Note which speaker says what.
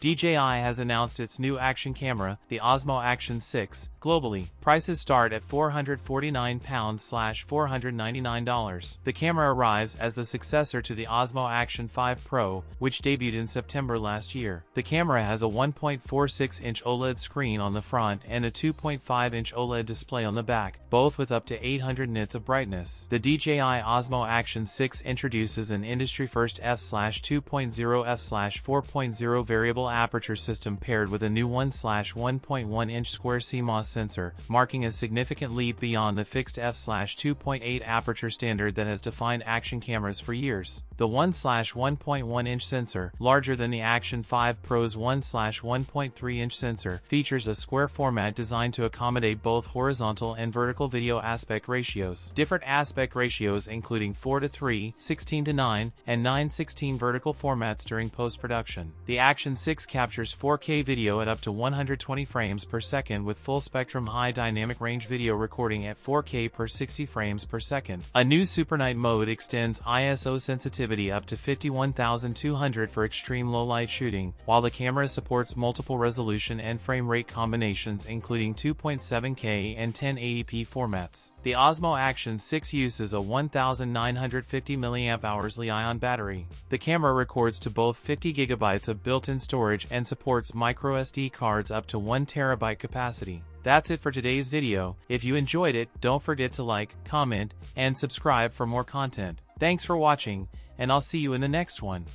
Speaker 1: DJI has announced its new action camera, the Osmo Action 6, globally. Prices start at £449/$499. The camera arrives as the successor to the Osmo Action 5 Pro, which debuted in September last year. The camera has a 1.46-inch OLED screen on the front and a 2.5-inch OLED display on the back, both with up to 800 nits of brightness. The DJI Osmo Action 6 introduces an industry-first f/2.0 f/4.0 variable aperture system paired with a new 1/1.1-inch square CMOS sensor, marking a significant leap beyond the fixed f/2.8 aperture standard that has defined action cameras for years. The 1/1.1-inch sensor, larger than the Action 5 Pro's 1/1.3-inch sensor, features a square format designed to accommodate both horizontal and vertical video aspect ratios. Different aspect ratios including 4:3, 16:9, and 9:16 vertical formats during post-production. The Action 6 captures 4K video at up to 120 frames per second with full-spectrum high dynamic range video recording at 4K per 60 frames per second. A new Super Night mode extends ISO sensitivity up to 51,200 for extreme low-light shooting, while the camera supports multiple resolution and frame rate combinations including 2.7K and 1080p formats. The Osmo Action 6 uses a 1,950 mAh Li-ion battery. The camera records to both 50 GB of built-in storage and supports microSD cards up to 1 TB capacity. That's it for today's video. If you enjoyed it, don't forget to like, comment, and subscribe for more content. Thanks for watching, and I'll see you in the next one.